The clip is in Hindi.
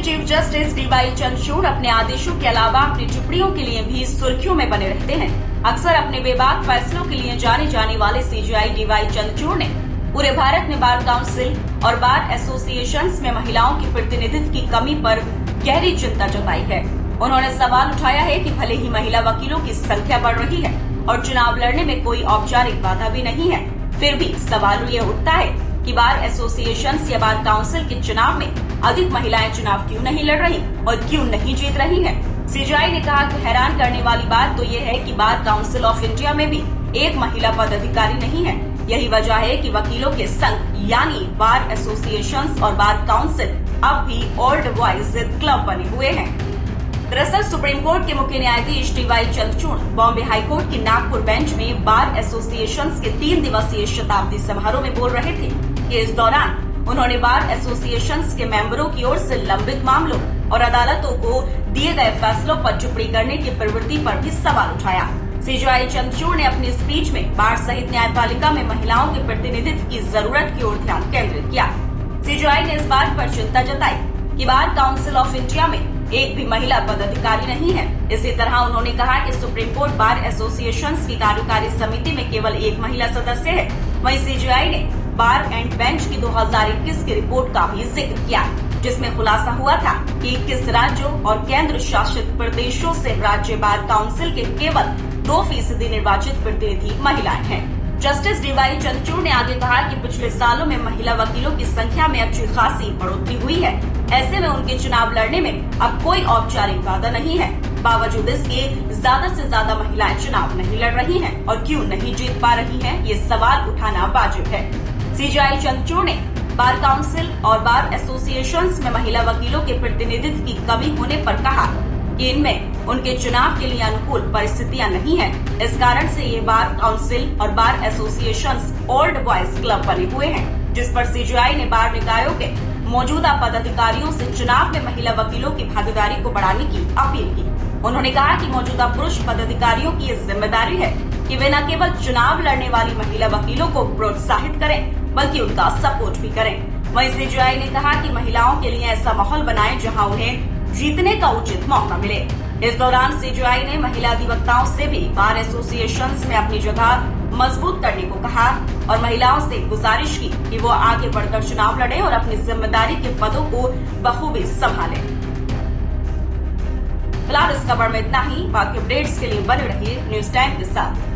चीफ जस्टिस डीवाई चंद्रचूड़ अपने आदेशों के अलावा अपनी टिप्पणियों के लिए भी सुर्खियों में बने रहते हैं। अक्सर अपने बेबाक फैसलों के लिए जाने जाने वाले सीजेआई डीवाई चंद्रचूड़ ने पूरे भारत में बार काउंसिल और बार एसोसिएशंस में महिलाओं की प्रतिनिधित्व की कमी पर गहरी चिंता जताई है। उन्होंने सवाल उठाया है कि भले ही महिला वकीलों की संख्या बढ़ रही है और चुनाव लड़ने में कोई औपचारिक बाधा भी नहीं है, फिर भी सवाल ये उठता है कि बार एसोसिएशंस या बार काउंसिल के चुनाव में अधिक महिलाएं चुनाव क्यों नहीं लड़ रही और क्यों नहीं जीत रही हैं। सीजेआई ने कहा कि हैरान करने वाली बात तो ये है कि बार काउंसिल ऑफ इंडिया में भी एक महिला पदाधिकारी नहीं है। यही वजह है कि वकीलों के संघ यानी बार एसोसिएशंस और बार काउंसिल अब भी ओल्ड बॉयज क्लब बने हुए हैं। दरअसल सुप्रीम कोर्ट के मुख्य न्यायाधीश डीवाई चंद्रचूड़ बॉम्बे हाईकोर्ट की नागपुर बेंच में बार एसोसिएशंस के 3 दिवसीय शताब्दी समारोह में बोल रहे थे कि इस दौरान उन्होंने बार एसोसिएशंस के मेंबरों की ओर से लंबित मामलों और अदालतों को दिए गए फैसलों पर टिप्पणी करने की प्रवृत्ति पर भी सवाल उठाया। सीजेआई चंद्रचूड़ ने अपनी स्पीच में बार सहित न्यायपालिका में महिलाओं के प्रतिनिधित्व की जरूरत की ओर ध्यान केंद्रित किया। सीजेआई ने इस बात पर चिंता जताई कि बार काउंसिल ऑफ इंडिया में एक भी महिला पदाधिकारी नहीं है। इसी तरह उन्होंने कहा कि सुप्रीम कोर्ट बार एसोसिएशंस की कार्यकारी समिति में केवल एक महिला सदस्य है। वहीं सीजेआई ने बार एंड बेंच की 2021 की रिपोर्ट का भी जिक्र किया, जिसमें खुलासा हुआ था कि 21 राज्यों और केंद्र शासित प्रदेशों से राज्य बार काउंसिल के केवल 2% निर्वाचित प्रतिनिधि महिलाएं हैं। जस्टिस डीवाई चंद्रचूड़ ने आगे कहा कि पिछले सालों में महिला वकीलों की संख्या में अच्छी खासी बढ़ोतरी हुई है। ऐसे में उनके चुनाव लड़ने में अब कोई औपचारिक बाधा नहीं है। बावजूद इसके ज्यादा से ज्यादा महिलाएं चुनाव नहीं लड़ रही हैं और क्यों नहीं जीत पा रही हैं, ये सवाल उठाना वाजिब है। सीजेआई चंद्रचूड़ ने बार काउंसिल और बार एसोसिएशंस में महिला वकीलों के प्रतिनिधित्व की कमी होने पर कहा कि इनमें उनके चुनाव के लिए अनुकूल परिस्थितियां नहीं है। इस कारण से ये बार काउंसिल और बार एसोसिएशंस ओल्ड बॉयज क्लब बने हुए हैं, जिस पर सीजेआई ने बार निकायों के मौजूदा पदाधिकारियों से चुनाव में महिला वकीलों की भागीदारी को बढ़ाने की अपील की। उन्होंने कहा कि मौजूदा पुरुष पदाधिकारियों की ये जिम्मेदारी है कि वे न केवल चुनाव लड़ने वाली महिला वकीलों को प्रोत्साहित करें, बल्कि उनका सपोर्ट भी करें। वहीं सीजेआई ने कहा कि महिलाओं के लिए ऐसा माहौल बनाएं जहां उन्हें जीतने का उचित मौका मिले। इस दौरान सीजेआई ने महिला अधिवक्ताओं से भी बार एसोसिएशंस में अपनी जगह मजबूत करने को कहा और महिलाओं से गुजारिश की कि वो आगे बढ़कर चुनाव लड़े और अपनी जिम्मेदारी के पदों को बखूबी संभालें। फिलहाल इस खबर में इतना ही। बाकी अपडेट्स के लिए बने रहिए न्यूज़ टाइम के साथ।